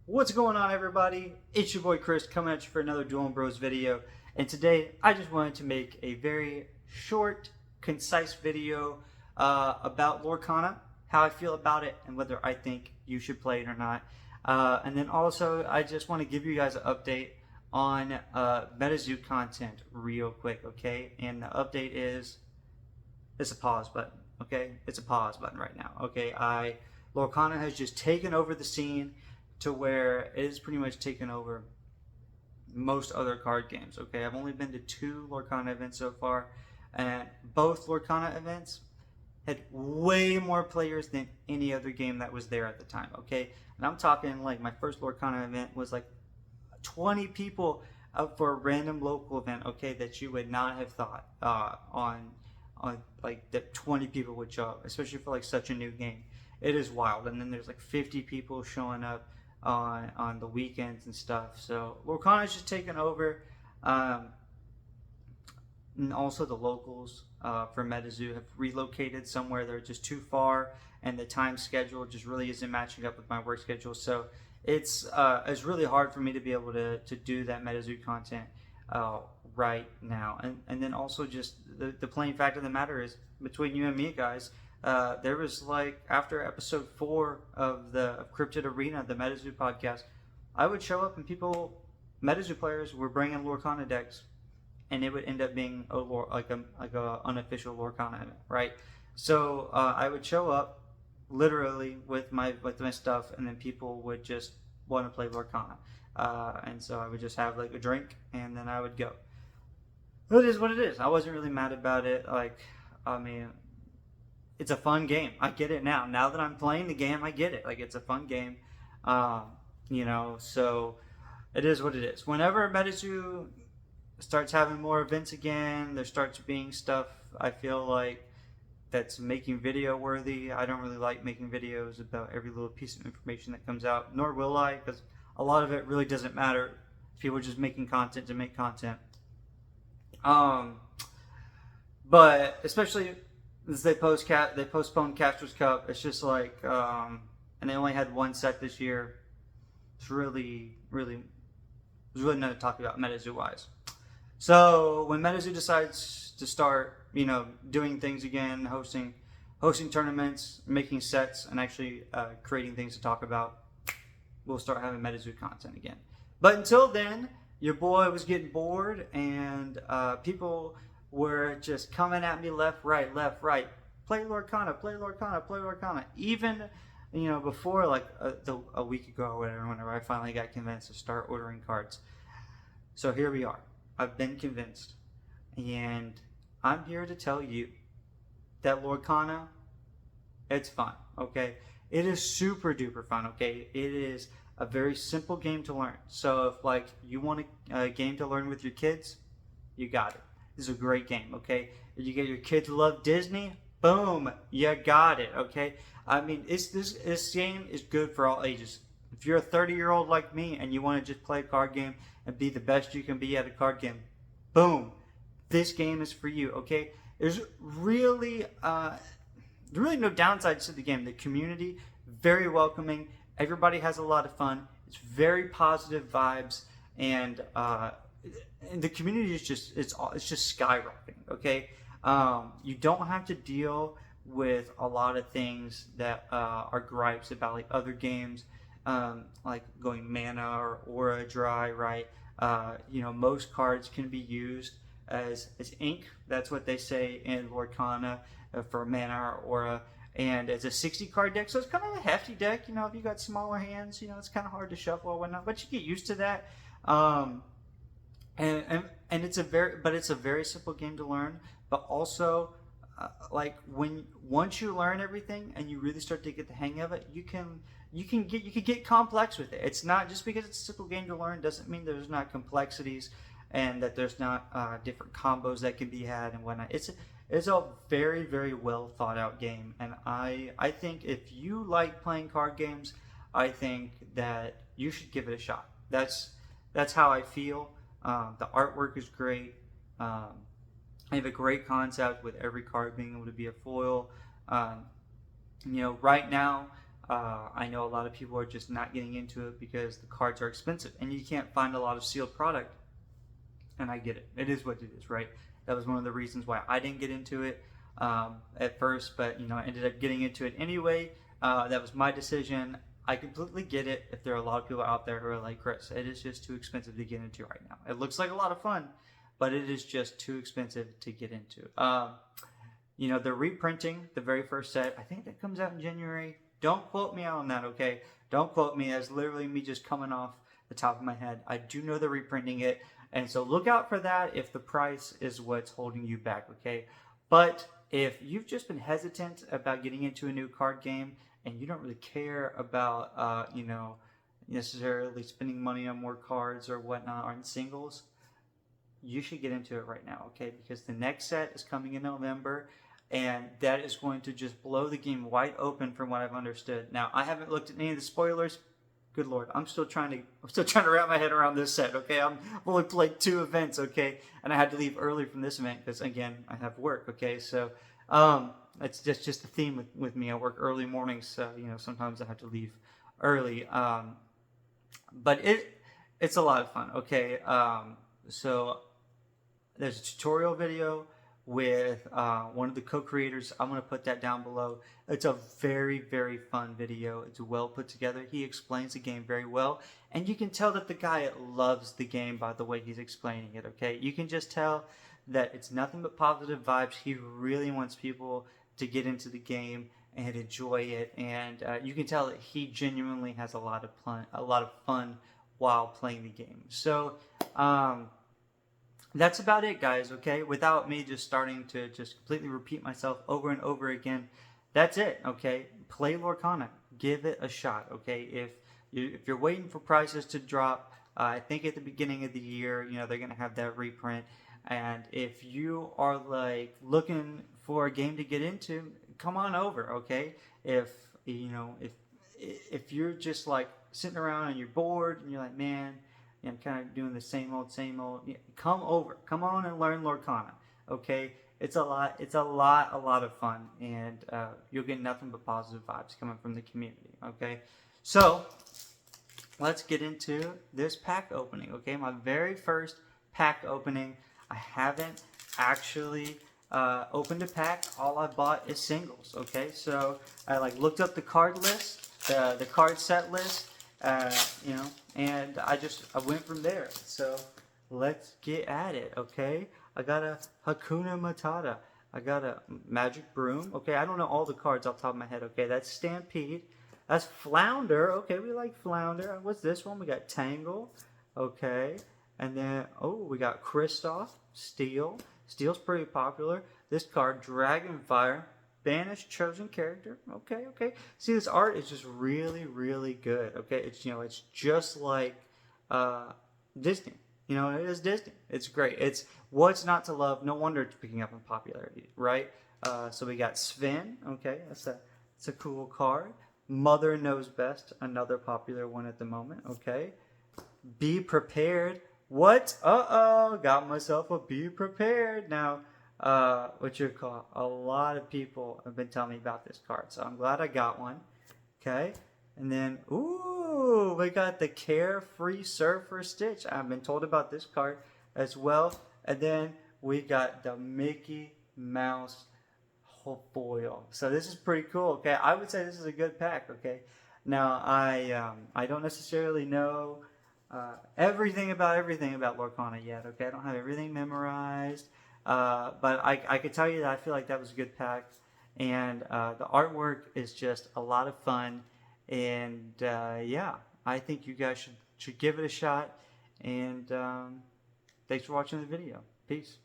What's going on, everybody? It's your boy Chris coming at you for another Dueling Bros video. And today I just wanted to make a very short, concise video about Lorcana, how I feel about it, and whether I think you should play it or not. And then also, I just want to give you guys an update on MetaZoo content real quick, okay? And the update is it's a pause button, okay? It's a pause button right now, okay? Lorcana has just taken over the scene to where it has pretty much taken over most other card games. Okay, I've only been to 2 Lorcana events so far, and both Lorcana events had way more players than any other game that was there at the time. Okay, and I'm talking like my first Lorcana event was like 20 people out for a random local event. Okay, that you would not have thought on like that 20 people would show up, especially for like such a new game. It is wild. And then there's like 50 people showing up on the weekends and stuff. So Lorcana's just taken over. And also the locals for MetaZoo have relocated somewhere. They're just too far, and the time schedule just really isn't matching up with my work schedule. So it's really hard for me to be able to do that MetaZoo content right now. And then also just the plain fact of the matter is, between you and me, guys, there was like after episode 4 of Cryptid Arena, the MetaZoo podcast, I would show up and MetaZoo players were bringing Lorcana decks, and it would end up being like a unofficial Lorcana event, right? So I would show up literally with my stuff, and then people would just want to play Lorcana, and so I would just have like a drink, and then I would go. It is what it is. I wasn't really mad about it. Like, I mean, it's a fun game. I get it now. Now that I'm playing the game, I get it. Like, it's a fun game. So it is what it is. Whenever MetaZoo starts having more events again, there starts being stuff I feel like that's making video worthy. I don't really like making videos about every little piece of information that comes out, nor will I, because a lot of it really doesn't matter. People are just making content to make content. But especially as they postponed Castro's Cup, it's just like, and they only had one set this year. It's really nothing to talk about MetaZoo wise. So when MetaZoo decides to start, doing things again, hosting tournaments, making sets, and actually creating things to talk about, we'll start having MetaZoo content again. But until then, your boy was getting bored, and people were just coming at me left, right. Play Lorcana, play Lorcana, play Lorcana. Even, before like a week ago or whatever, whenever I finally got convinced to start ordering cards. So here we are. I've been convinced, and I'm here to tell you that Lorcana, it's fun, okay? It is super duper fun, okay? It is a very simple game to learn. So if like you want a game to learn with your kids, you got it. This is a great game, okay? If you get your kids to love Disney, boom, you got it, okay? I mean, this game is good for all ages. If you're a 30-year-old like me and you want to just play a card game and be the best you can be at a card game, boom, this game is for you, okay? There's really no downsides to the game. The community, very welcoming. Everybody has a lot of fun. It's very positive vibes, and the community is just skyrocketing. Okay, you don't have to deal with a lot of things that are gripes about like other games, like going mana or aura dry. Right? Most cards can be used as ink. That's what they say in Lorcana for mana or aura. And it's a 60 card deck, so it's kind of a hefty deck. If you got smaller hands, it's kind of hard to shuffle or whatnot, but you get used to that. And it's a very simple game to learn. But also, once you learn everything and you really start to get the hang of it, you can get complex with it. It's not just because it's a simple game to learn doesn't mean there's not complexities and that there's not different combos that can be had and whatnot. It's a very, very well thought out game, and I think if you like playing card games, I think that you should give it a shot. That's how I feel. The artwork is great. I have a great concept with every card being able to be a foil. Right now I know a lot of people are just not getting into it because the cards are expensive and you can't find a lot of sealed product. And I get it. It is what it is, right? That was one of the reasons why I didn't get into it at first, but I ended up getting into it anyway. That was my decision. I completely get it if there are a lot of people out there who are like, Chris, it is just too expensive to get into right now. It looks like a lot of fun, but it is just too expensive to get into. They're reprinting the very first set. I think that comes out in January. Don't quote me on that, okay? Don't quote me. That's literally me just coming off the top of my head. I do know they're reprinting it, and so look out for that if the price is what's holding you back, okay? But if you've just been hesitant about getting into a new card game and you don't really care about, necessarily spending money on more cards or whatnot on singles, you should get into it right now, okay? Because the next set is coming in November, and that is going to just blow the game wide open from what I've understood. Now, I haven't looked at any of the spoilers. Good Lord, I'm still trying to wrap my head around this set, okay? I've only played 2 events, okay? And I had to leave early from this event because, again, I have work, okay? So it's just a theme with me. I work early mornings, so, sometimes I have to leave early. But it's a lot of fun, okay? So there's a tutorial video with one of the co-creators. I'm going to put that down below. It's a very, very fun video. It's well put together. He explains the game very well. And you can tell that the guy loves the game by the way he's explaining it, okay? You can just tell that it's nothing but positive vibes. He really wants people to get into the game and enjoy it. And you can tell that he genuinely has a lot of fun while playing the game. So, that's about it, guys, okay? Without me just starting to just completely repeat myself over and over again, that's it, okay? Play Lorcana. Give it a shot, okay? If you're waiting for prices to drop, I think at the beginning of the year, they're going to have that reprint. And if you are, like, looking for a game to get into, come on over, okay? If you're just, like, sitting around and you're bored and you're like, man, I'm kind of doing the same old. Come over. Come on and learn Lorcana. Okay? It's a lot of fun, and you'll get nothing but positive vibes coming from the community. Okay? So let's get into this pack opening. Okay? My very first pack opening. I haven't actually opened a pack. All I bought is singles. Okay? So I looked up the card list, the card set list. And I went from there. So let's get at it, okay? I got a Hakuna Matata. I got a Magic Broom. Okay, I don't know all the cards off the top of my head. Okay, that's Stampede. That's Flounder. Okay, we like Flounder. What's this one? We got Tangle. Okay, and then we got Kristoff. Steel. Steel's pretty popular. This card, Dragonfire. Banished chosen character. Okay. See, this art is just really, really good. Okay, it's just like Disney. It is Disney. It's great. It's what's not to love. No wonder it's picking up in popularity, right? So we got Sven. Okay, that's a cool card. Mother Knows Best, another popular one at the moment. Okay, Be Prepared. What? Got myself a Be Prepared now. A lot of people have been telling me about this card, so I'm glad I got one. Okay, and then we got the Carefree Surfer Stitch. I've been told about this card as well. And then we got the Mickey Mouse foil. So this is pretty cool. Okay, I would say this is a good pack. Okay, now I don't necessarily know everything about Lorcana yet. Okay, I don't have everything memorized. But I could tell you that I feel like that was a good pack, and the artwork is just a lot of fun, and I think you guys should give it a shot, and thanks for watching the video. Peace.